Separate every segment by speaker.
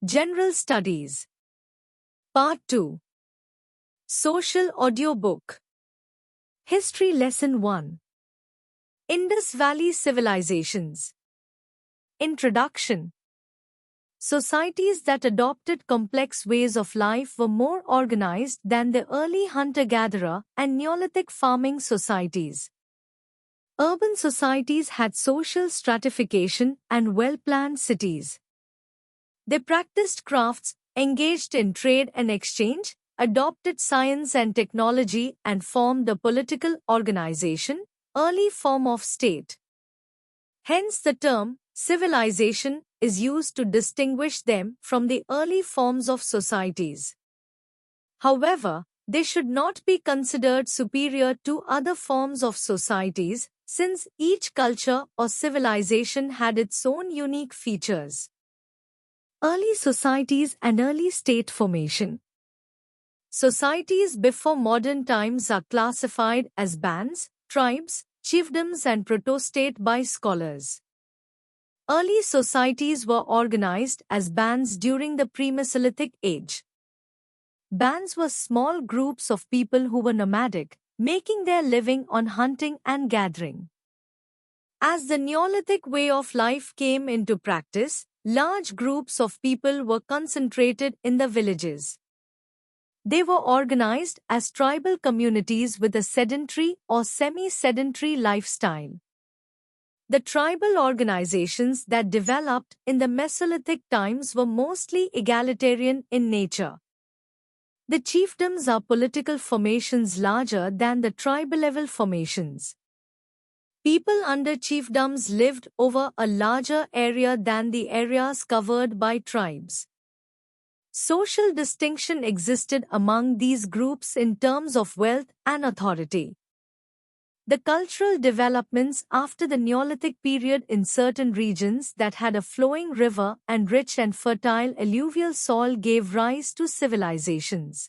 Speaker 1: General Studies. Part 2. Social Audiobook. History Lesson 1. Indus Valley Civilizations. Introduction. Societies that adopted complex ways of life were more organized than the early hunter-gatherer and Neolithic farming societies. Urban societies had social stratification and well-planned cities. They practiced crafts, engaged in trade and exchange, adopted science and technology, and formed a political organization, early form of state. Hence the term civilization is used to distinguish them from the early forms of societies. However, they should not be considered superior to other forms of societies, since each culture or civilization had its own unique features. Early societies and early state formation. Societies before modern times are classified as bands, tribes, chiefdoms and protostate by scholars. Early societies were organized as bands during the pre-Mesolithic age. Bands were small groups of people who were nomadic, making their living on hunting and gathering. As the Neolithic way of life came into practice, large groups of people were concentrated in the villages. They were organized as tribal communities with a sedentary or semi-sedentary lifestyle. The tribal organizations that developed in the Mesolithic times were mostly egalitarian in nature. The chiefdoms are political formations larger than the tribe-level formations. People under chiefdoms lived over a larger area than the areas covered by tribes. Social distinction existed among these groups in terms of wealth and authority. The cultural developments after the Neolithic period in certain regions that had a flowing river and rich and fertile alluvial soil gave rise to civilizations.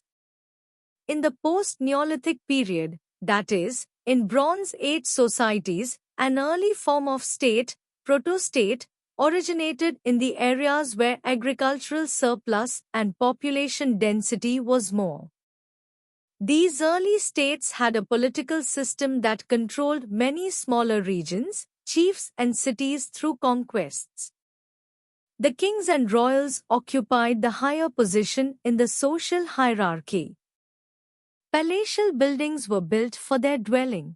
Speaker 1: In the post-Neolithic period, that is, in Bronze Age societies, an early form of state, protostate, originated in the areas where agricultural surplus and population density was more. These early states had a political system that controlled many smaller regions, chiefs and cities through conquests. The kings and royals occupied the higher position in the social hierarchy. Palatial buildings were built for their dwelling.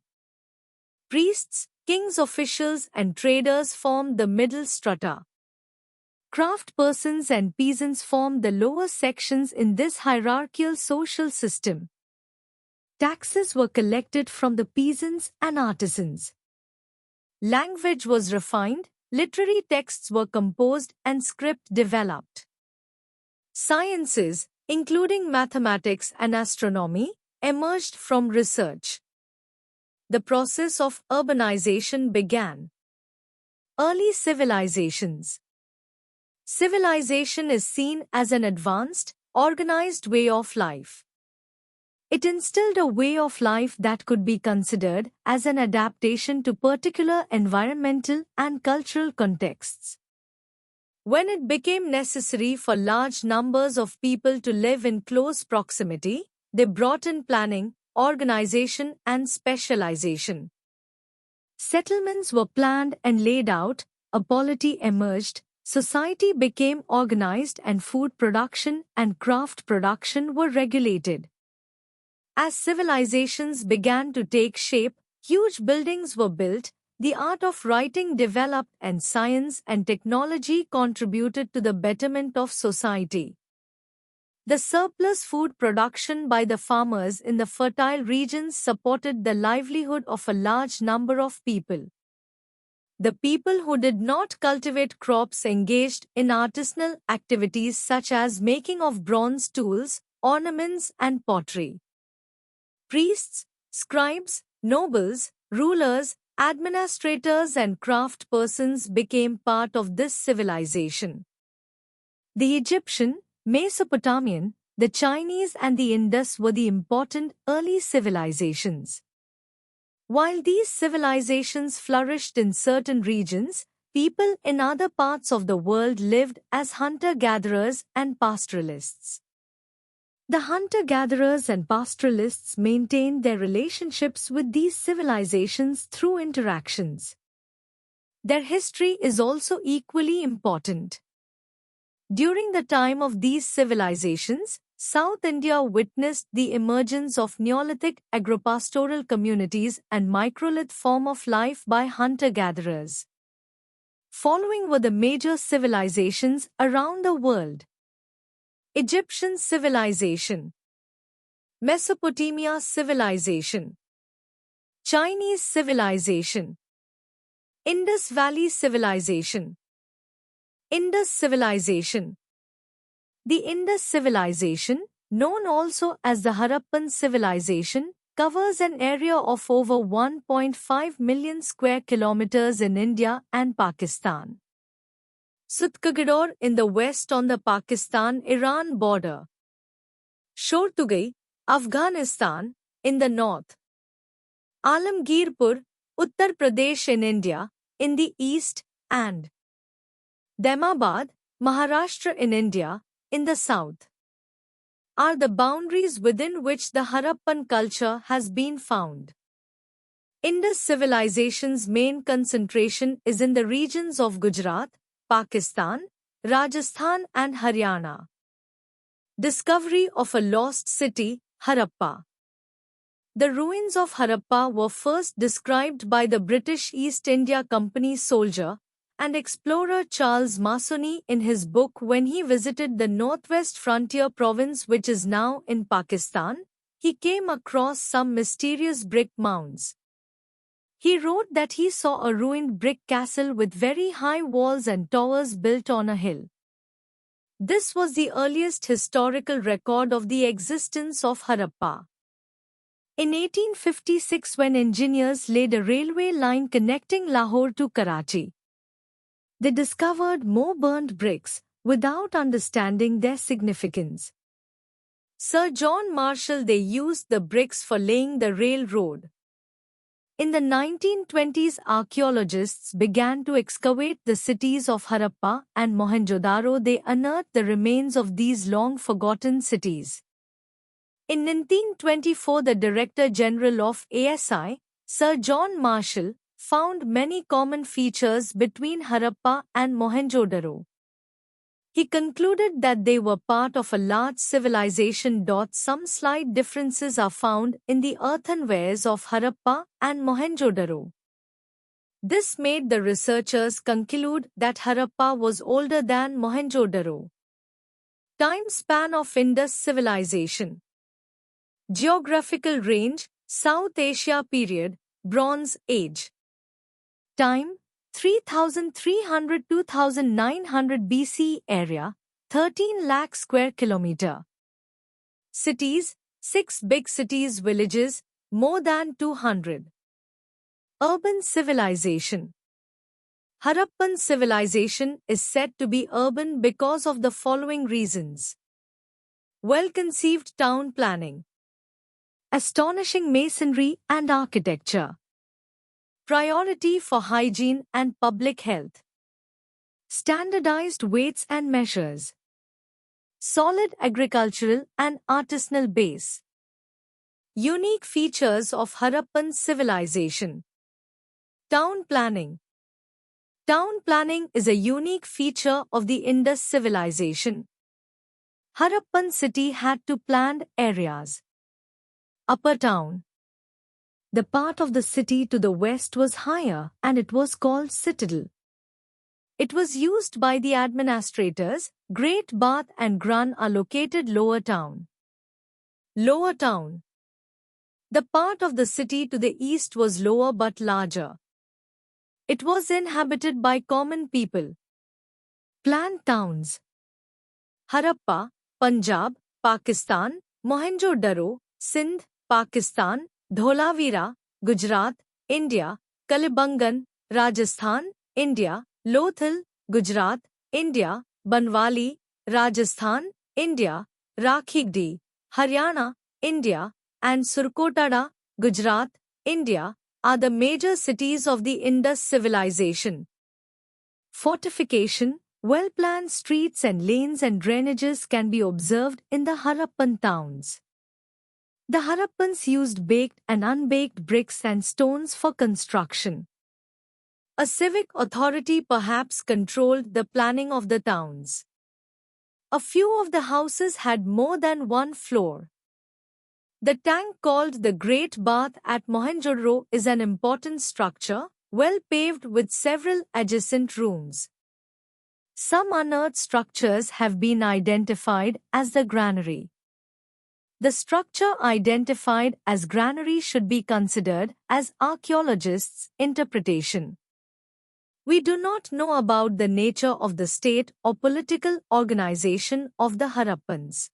Speaker 1: Priests, kings' officials and traders formed the middle strata. Craftspersons and peasants formed the lower sections in this hierarchical social system. Taxes were collected from the peasants and artisans. Language was refined, literary texts were composed and script developed. Sciences, including mathematics and astronomy, emerged from research. The process of urbanization began. Early civilizations. Civilization is seen as an advanced, organized way of life. It instilled a way of life that could be considered as an adaptation to particular environmental and cultural contexts. When it became necessary for large numbers of people to live in close proximity, they brought in planning, organization, and specialization. Settlements were planned and laid out, a polity emerged, society became organized, and food production and craft production were regulated. As civilizations began to take shape, huge buildings were built, the art of writing developed, and science and technology contributed to the betterment of society. The surplus food production by the farmers in the fertile regions supported the livelihood of a large number of people. The people who did not cultivate crops engaged in artisanal activities such as making of bronze tools, ornaments, and pottery. Priests, scribes, nobles, rulers, administrators, and craftspersons became part of this civilization. The Egyptian, Mesopotamian, the Chinese and the Indus were the important early civilizations. While these civilizations flourished in certain regions, people in other parts of the world lived as hunter-gatherers and pastoralists. The hunter-gatherers and pastoralists maintained their relationships with these civilizations through interactions. Their history is also equally important. During the time of these civilizations, South India witnessed the emergence of Neolithic agropastoral communities and microlith form of life by hunter-gatherers. Following were the major civilizations around the world. Egyptian civilization, Mesopotamia civilization, Chinese civilization, Indus Valley civilization, Indus civilization. The Indus civilization, known also as the Harappan civilization, covers an area of over 1.5 million square kilometers in India and Pakistan. Sutkagador in the west on the Pakistan-Iran border. Shortugai, Afghanistan, in the north. Alamgirpur, Uttar Pradesh in India, in the east, and Daimabad, Maharashtra in India, in the south, are the boundaries within which the Harappan culture has been found. Indus civilization's main concentration is in the regions of Gujarat, Pakistan, Rajasthan and Haryana. Discovery of a lost city, Harappa. The ruins of Harappa were first described by the British East India Company soldier and explorer Charles Masoni in his book when he visited the northwest frontier province which is now in Pakistan. He came across some mysterious brick mounds. He wrote that he saw a ruined brick castle with very high walls and towers built on a hill. This was the earliest historical record of the existence of Harappa. In 1856, when engineers laid a railway line connecting Lahore to Karachi, they discovered more burnt bricks without understanding their significance. Sir John Marshall they used the bricks for laying the railroad. In the 1920s, archaeologists began to excavate the cities of Harappa and Mohenjo-daro. They unearthed the remains of these long-forgotten cities. In 1924, the Director General of ASI, Sir John Marshall, found many common features between Harappa and Mohenjo-daro. He concluded that they were part of a large civilization. Some slight differences are found in the earthenwares of Harappa and Mohenjo-daro. This made the researchers conclude that Harappa was older than Mohenjo-daro. Time span of Indus civilization. Geographical range, South Asia period, Bronze Age. Time, 3300–2900 BC. Area, 13 lakh square kilometer. Cities, 6 big cities. Villages, more than 200. Urban civilization. Harappan civilization is said to be urban because of the following reasons. Well-conceived town planning. Astonishing masonry and architecture. Priority for hygiene and public health. Standardized weights and measures. Solid agricultural and artisanal base. Unique features of Harappan civilization. Town planning. Town planning is a unique feature of the Indus civilization. Harappan city had two planned areas. Upper town. The part of the city to the west was higher and it was called citadel. It was used by the administrators. Great Bath and Gran are located lower town. Lower town. The part of the city to the east was lower but larger. It was inhabited by common people. Planned towns. Harappa, Punjab, Pakistan, Mohenjo-daro, Sindh, Pakistan, Dholavira, Gujarat, India, Kalibangan, Rajasthan, India, Lothal, Gujarat, India, Banwali, Rajasthan, India, Rakhigdi, Haryana, India, and Surkotada, Gujarat, India, are the major cities of the Indus civilization. Fortification, well-planned streets and lanes and drainages can be observed in the Harappan towns. The Harappans used baked and unbaked bricks and stones for construction. A civic authority perhaps controlled the planning of the towns. A few of the houses had more than one floor. The tank called the Great Bath at Mohenjo-daro is an important structure, well paved with several adjacent rooms. Some unearthed structures have been identified as the granary. The structure identified as granary should be considered as archaeologists' interpretation. We do not know about the nature of the state or political organization of the Harappans.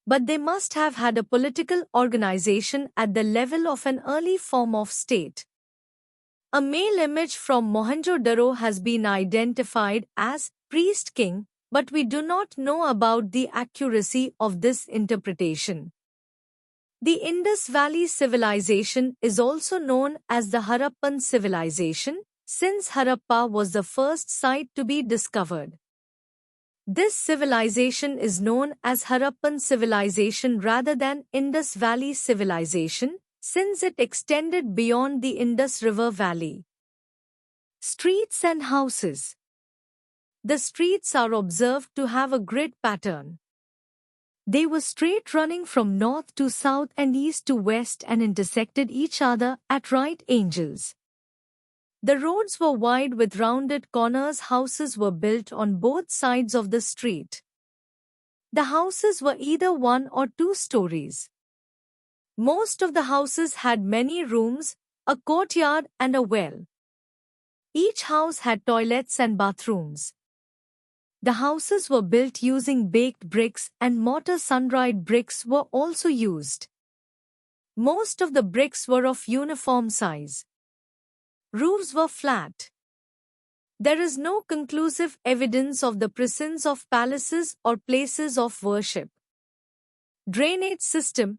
Speaker 1: But they must have had a political organization at the level of an early form of state. A male image from Mohenjo-daro has been identified as priest king, but we do not know about the accuracy of this interpretation. The Indus Valley Civilization is also known as the Harappan Civilization, since Harappa was the first site to be discovered. This civilization is known as Harappan Civilization rather than Indus Valley Civilization, since it extended beyond the Indus River Valley. Streets and houses. The streets are observed to have a grid pattern. They were straight running from north to south and east to west and intersected each other at right angles. The roads were wide with rounded corners. Houses were built on both sides of the street. The houses were either 1 or 2 stories. Most of the houses had many rooms, a courtyard and a well. Each house had toilets and bathrooms. The houses were built using baked bricks and mortar. Sun-dried bricks were also used. Most of the bricks were of uniform size. Roofs were flat. There is no conclusive evidence of the presence of palaces or places of worship. Drainage system.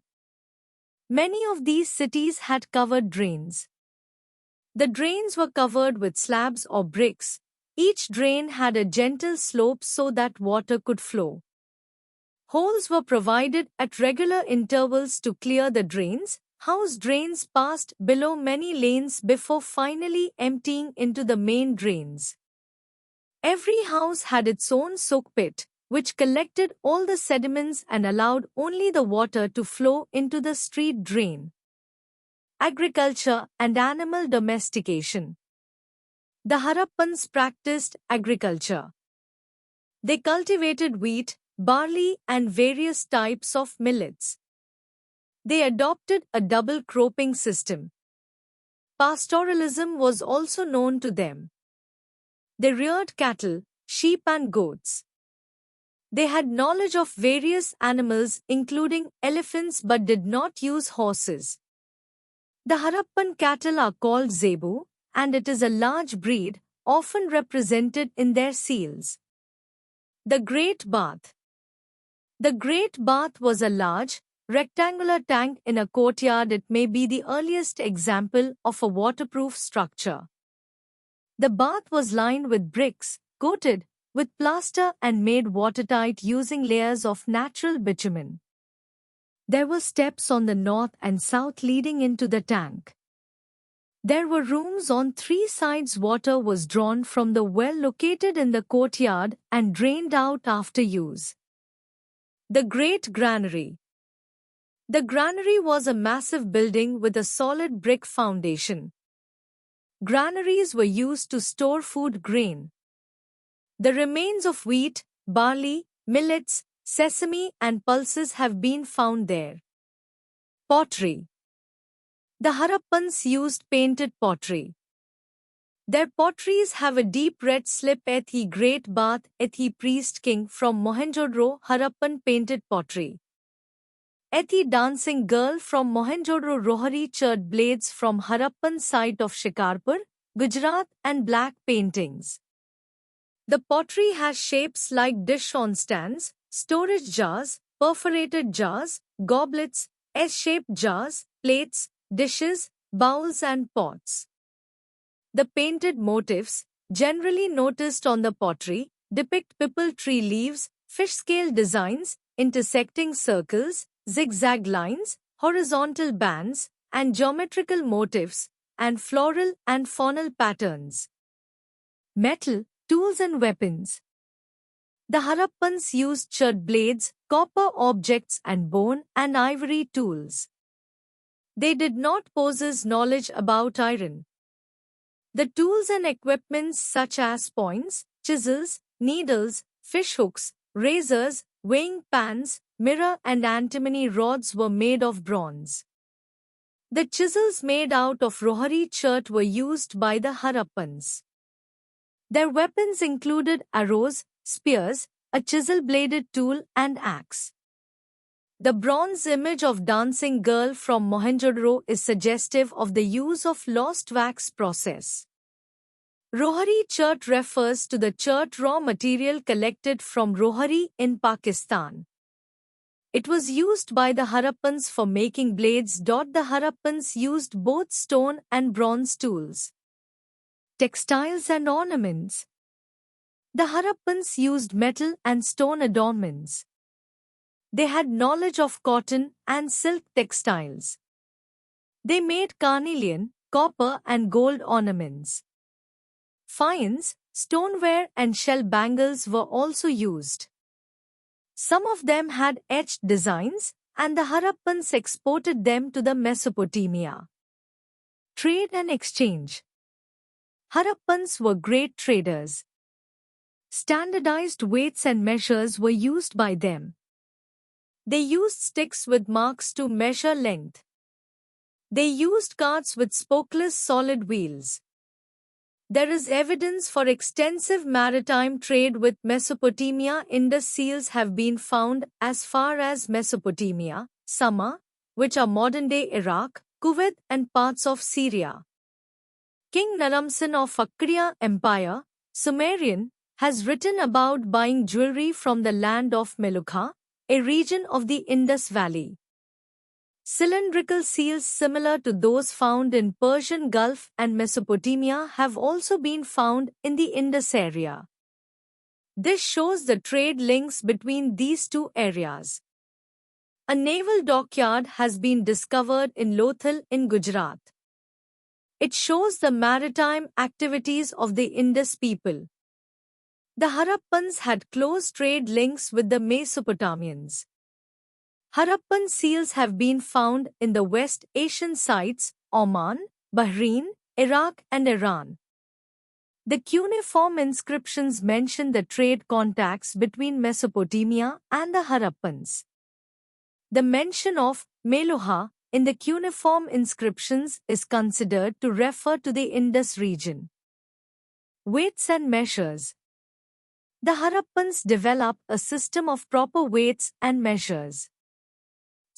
Speaker 1: Many of these cities had covered drains. The drains were covered with slabs or bricks. Each drain had a gentle slope so that water could flow. Holes were provided at regular intervals to clear the drains. House drains passed below many lanes before finally emptying into the main drains. Every house had its own soak pit, which collected all the sediments and allowed only the water to flow into the street drain. Agriculture and animal domestication. The Harappans practiced agriculture. They cultivated wheat, barley, and various types of millets. They adopted a double cropping system. Pastoralism was also known to them. They reared cattle, sheep and goats. They had knowledge of various animals including elephants but did not use horses. The Harappan cattle are called zebu, and it is a large breed, often represented in their seals. The Great Bath. The Great Bath was a large, rectangular tank in a courtyard. It may be the earliest example of a waterproof structure. The bath was lined with bricks, coated with plaster and made watertight using layers of natural bitumen. There were steps on the north and south leading into the tank. There were rooms on 3 sides. Water was drawn from the well located in the courtyard and drained out after use. The Great Granary. The granary was a massive building with a solid brick foundation. Granaries were used to store food grain. The remains of wheat, barley, millets, sesame and pulses have been found there. Pottery. The Harappans used painted pottery. Their potteries have a deep red slip. Ethi Great Bath, Ethi Priest King from Mohenjo-daro, Harappan painted pottery. Ethi Dancing Girl from Mohenjo-daro, Rohari Churd blades from Harappan site of Shikarpur, Gujarat and black paintings. The pottery has shapes like dish on stands, storage jars, perforated jars, goblets, S-shaped jars, plates, dishes, bowls and pots. The painted motifs, generally noticed on the pottery, depict pipal tree leaves, fish scale designs, intersecting circles, zigzag lines, horizontal bands, and geometrical motifs, and floral and faunal patterns. Metal, tools and weapons. The Harappans used chert blades, copper objects and bone and ivory tools. They did not possess knowledge about iron. The tools and equipments such as points, chisels, needles, fishhooks, razors, weighing pans, mirror and antimony rods were made of bronze. The chisels made out of rohari chert were used by the Harappans. Their weapons included arrows, spears, a chisel-bladed tool and axe. The bronze image of dancing girl from Mohenjo-daro is suggestive of the use of lost wax process. Rohari chert refers to the chert raw material collected from Rohari in Pakistan. It was used by the Harappans for making blades. The Harappans used both stone and bronze tools. Textiles and ornaments. The Harappans used metal and stone adornments. They had knowledge of cotton and silk textiles. They made carnelian, copper and gold ornaments. Faience, stoneware and shell bangles were also used. Some of them had etched designs, and the Harappans exported them to the Mesopotamia. Trade and exchange. Harappans were great traders. Standardized weights and measures were used by them. They used sticks with marks to measure length. They used carts with spokeless solid wheels. There is evidence for extensive maritime trade with Mesopotamia. Indus seals have been found as far as Mesopotamia, Sumer, which are modern-day Iraq, Kuwait and parts of Syria. King Naram-Sin of Akkadiya Empire, Sumerian, has written about buying jewelry from the land of Melucca, a region of the Indus Valley. Cylindrical seals similar to those found in Persian Gulf and Mesopotamia have also been found in the Indus area. This shows the trade links between these two areas. A naval dockyard has been discovered in Lothal in Gujarat. It shows the maritime activities of the Indus people. The Harappans had close trade links with the Mesopotamians. Harappan seals have been found in the West Asian sites, Oman, Bahrain, Iraq and Iran. The cuneiform inscriptions mention the trade contacts between Mesopotamia and the Harappans. The mention of Meluha in the cuneiform inscriptions is considered to refer to the Indus region. Weights and measures. The Harappans developed a system of proper weights and measures.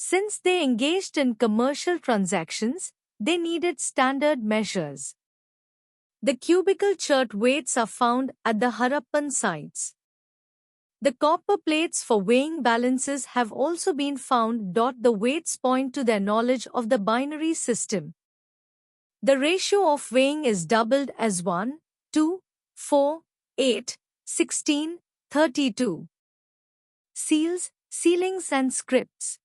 Speaker 1: Since they engaged in commercial transactions, they needed standard measures. The cubical chert weights are found at the Harappan sites. The copper plates for weighing balances have also been found. The weights point to their knowledge of the binary system. The ratio of weighing is doubled as 1, 2, 4, 8, 16, 32. Seals, sealings and scripts.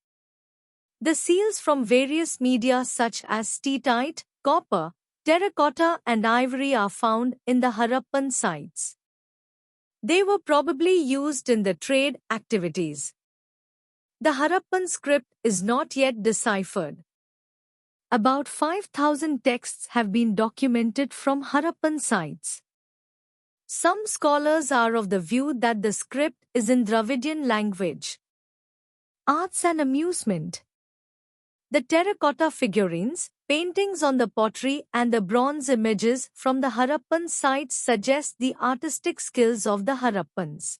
Speaker 1: The seals from various media such as steatite, copper, terracotta and ivory are found in the Harappan sites. They were probably used in the trade activities. The Harappan script is not yet deciphered. About 5,000 texts have been documented from Harappan sites. Some scholars are of the view that the script is in Dravidian language. Arts and amusement. The terracotta figurines, paintings on the pottery and the bronze images from the Harappan sites suggest the artistic skills of the Harappans.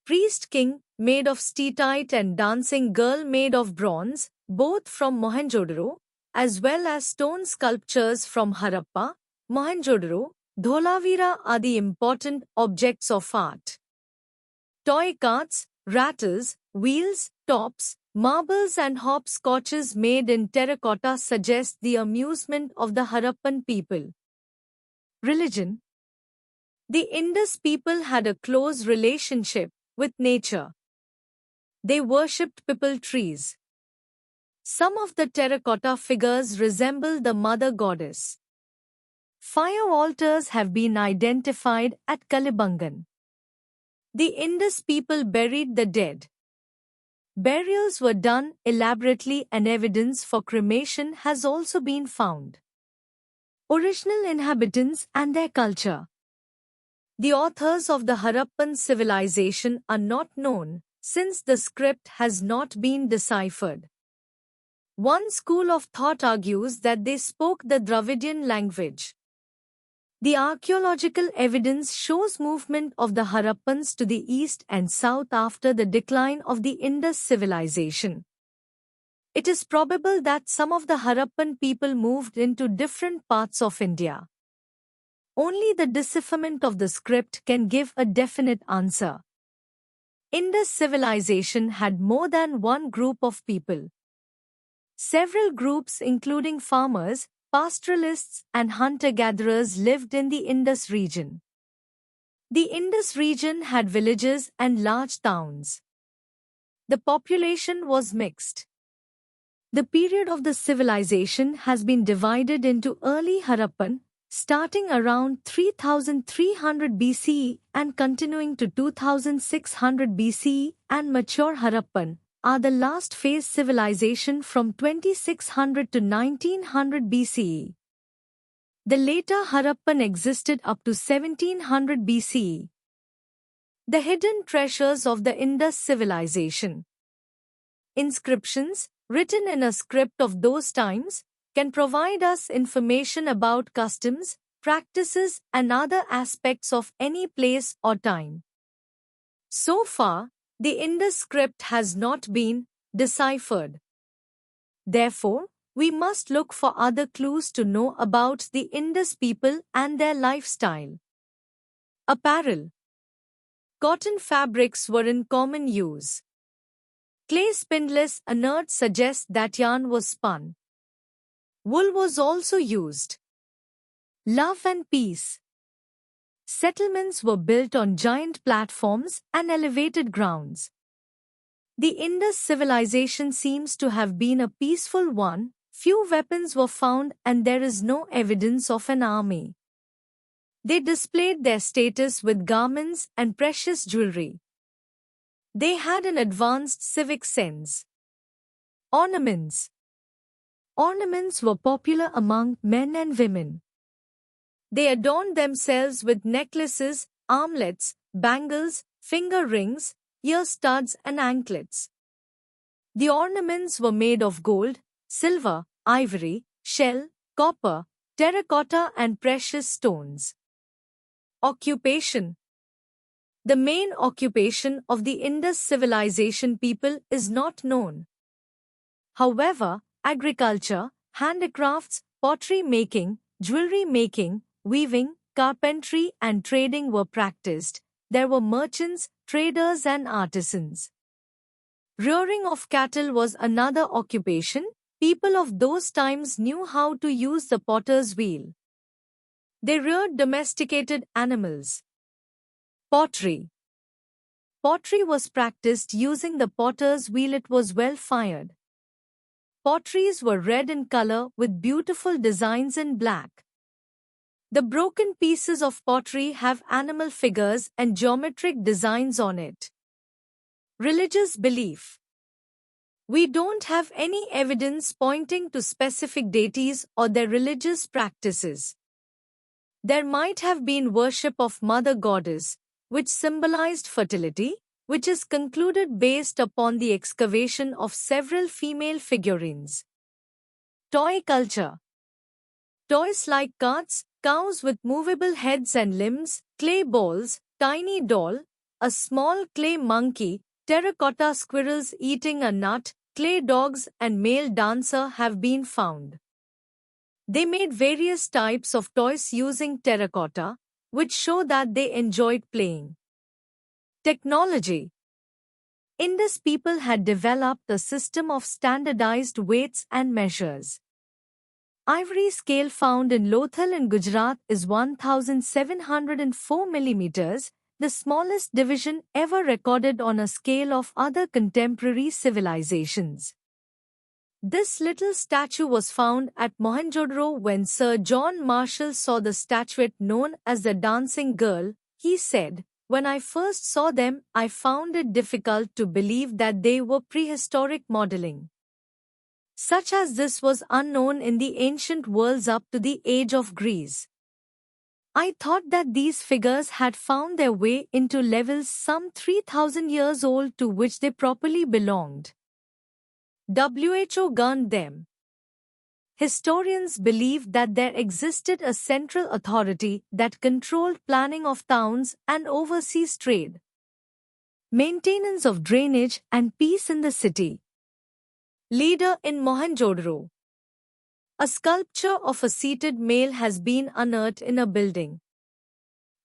Speaker 1: Priest king, made of steatite and dancing girl made of bronze, both from Mohenjo-daro, as well as stone sculptures from Harappa, Mohenjo-daro, Dholavira are the important objects of art. Toy carts, rattles, wheels, tops, marbles and hopscotches made in terracotta suggest the amusement of the Harappan people. Religion. The Indus people had a close relationship with nature. They worshipped pipal trees. Some of the terracotta figures resemble the mother goddess. Fire altars have been identified at Kalibangan. The Indus people buried the dead. Burials were done elaborately and evidence for cremation has also been found. Original inhabitants and their culture. The authors of the Harappan civilization are not known, since the script has not been deciphered. One school of thought argues that they spoke the Dravidian language. The archaeological evidence shows movement of the Harappans to the east and south after the decline of the Indus civilization. It is probable that some of the Harappan people moved into different parts of India. Only the decipherment of the script can give a definite answer. Indus civilization had more than one group of people. Several groups including farmers, pastoralists and hunter-gatherers lived in the Indus region. The Indus region had villages and large towns. The population was mixed. The period of the civilization has been divided into early Harappan, starting around 3300 BCE and continuing to 2600 BCE, and mature Harappan are the last phase civilization from 2600 to 1900 BCE. The later Harappan existed up to 1700 BCE. The hidden treasures of the Indus civilization. Inscriptions, written in a script of those times, can provide us information about customs, practices, and other aspects of any place or time. So far, the Indus script has not been deciphered. Therefore, we must look for other clues to know about the Indus people and their lifestyle. Apparel. Cotton fabrics were in common use. Clay spindless unearths suggest that yarn was spun. Wool was also used. Love and peace. Settlements were built on giant platforms and elevated grounds. The Indus civilization seems to have been a peaceful one. Few weapons were found and there is no evidence of an army. They displayed their status with garments and precious jewelry. They had an advanced civic sense. Ornaments. Ornaments were popular among men and women. They adorned themselves with necklaces, armlets, bangles, finger rings, ear studs and anklets. The ornaments were made of gold, silver, ivory, shell, copper, terracotta and precious stones. Occupation. The main occupation of the Indus civilization people is not known. However, agriculture, handicrafts, pottery making, jewelry making, weaving, carpentry and trading were practiced. There were merchants, traders and artisans. Rearing of cattle was another occupation. People of those times knew how to use the potter's wheel. They reared domesticated animals. Pottery. Pottery was practiced using the potter's wheel. It was well fired. Potteries were red in color with beautiful designs in black. The broken pieces of pottery have animal figures and geometric designs on it. Religious belief. We don't have any evidence pointing to specific deities or their religious practices. There might have been worship of Mother Goddess, which symbolized fertility, which is concluded based upon the excavation of several female figurines. Toy culture. Toys like carts, cows with movable heads and limbs, clay balls, tiny doll, a small clay monkey, terracotta squirrels eating a nut, clay dogs and male dancer have been found. They made various types of toys using terracotta, which show that they enjoyed playing. Technology. Indus people had developed a system of standardized weights and measures. Ivory scale found in Lothal in Gujarat is 1704 mm, the smallest division ever recorded on a scale of other contemporary civilizations. This little statue was found at Mohenjo-daro when Sir John Marshall saw the statuette known as the Dancing Girl. He said, "When I first saw them, I found it difficult to believe that they were prehistoric modeling. Such as this was unknown in the ancient worlds up to the age of Greece. I thought that these figures had found their way into levels some 3,000 years old to which they properly belonged." WHO gunned them. Historians believe that there existed a central authority that controlled planning of towns and overseas trade, maintenance of drainage and peace in the city. Leader in Mohenjo-daro. A sculpture of a seated male has been unearthed in a building,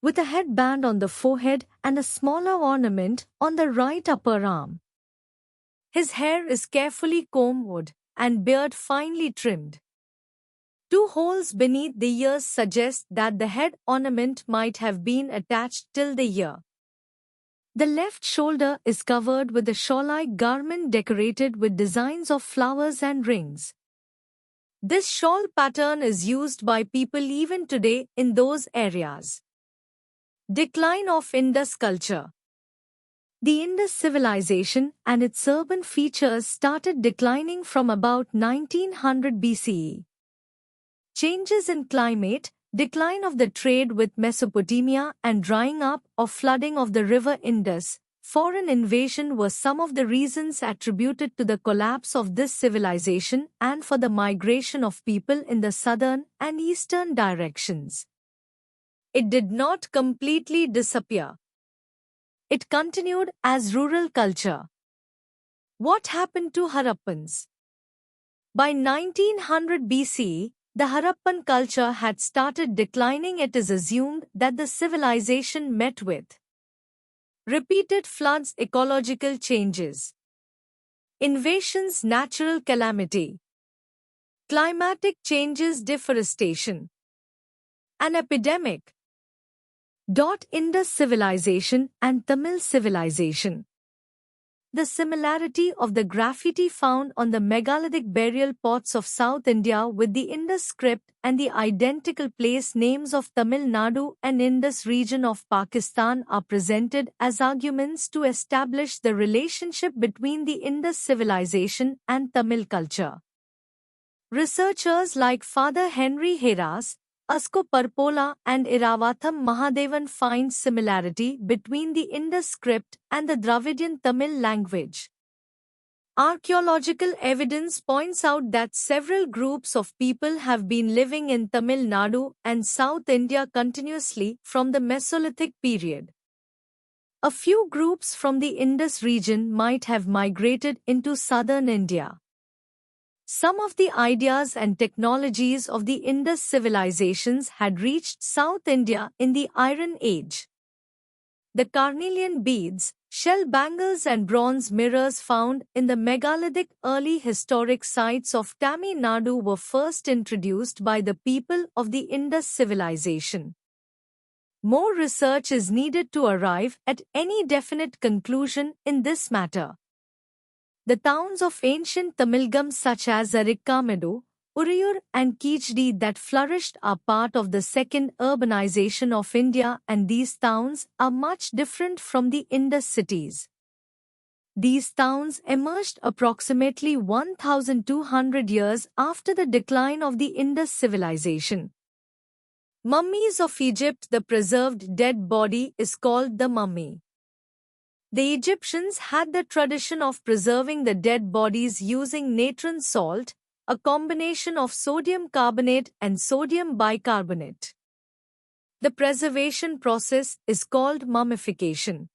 Speaker 1: with a headband on the forehead and a smaller ornament on the right upper arm. His hair is carefully combed and beard finely trimmed. 2 holes beneath the ears suggest that the head ornament might have been attached till the ear. The left shoulder is covered with a shawl-like garment decorated with designs of flowers and rings. This shawl pattern is used by people even today in those areas. Decline of Indus culture. The Indus civilization and its urban features started declining from about 1900 BCE. Changes in climate, decline of the trade with Mesopotamia and drying up or flooding of the river Indus, foreign invasion were some of the reasons attributed to the collapse of this civilization and for the migration of people in the southern and eastern directions. It did not completely disappear. It continued as rural culture. What happened to Harappans? By 1900 BCE, the Harappan culture had started declining. It is assumed that the civilization met with repeated floods, ecological changes, invasions, natural calamity, climatic changes, deforestation, an epidemic. Indus civilization and Tamil civilization. The similarity of the graffiti found on the megalithic burial pots of South India with the Indus script and the identical place names of Tamil Nadu and Indus region of Pakistan are presented as arguments to establish the relationship between the Indus civilization and Tamil culture. Researchers like Father Henry Heras, Asko Parpola and Iravatham Mahadevan find similarity between the Indus script and the Dravidian Tamil language. Archaeological evidence points out that several groups of people have been living in Tamil Nadu and South India continuously from the Mesolithic period. A few groups from the Indus region might have migrated into southern India. Some of the ideas and technologies of the Indus civilizations had reached South India in the Iron Age. The carnelian beads, shell bangles and bronze mirrors found in the megalithic early historic sites of Tamil Nadu were first introduced by the people of the Indus civilization. More research is needed to arrive at any definite conclusion in this matter. The towns of ancient Tamilgam such as Arikkamedu, Urayur and Kichdi that flourished are part of the second urbanization of India, and these towns are much different from the Indus cities. These towns emerged approximately 1,200 years after the decline of the Indus civilization. Mummies of Egypt. The preserved dead body is called the mummy. The Egyptians had the tradition of preserving the dead bodies using natron salt, a combination of sodium carbonate and sodium bicarbonate. The preservation process is called mummification.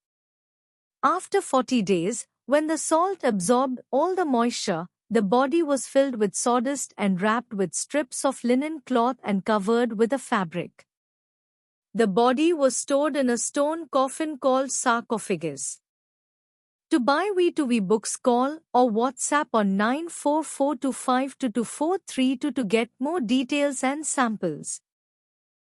Speaker 1: After 40 days, when the salt absorbed all the moisture, the body was filled with sawdust and wrapped with strips of linen cloth and covered with a fabric. The body was stored in a stone coffin called sarcophagus. To buy V2V books, call or WhatsApp on 94425224322 to get more details and samples.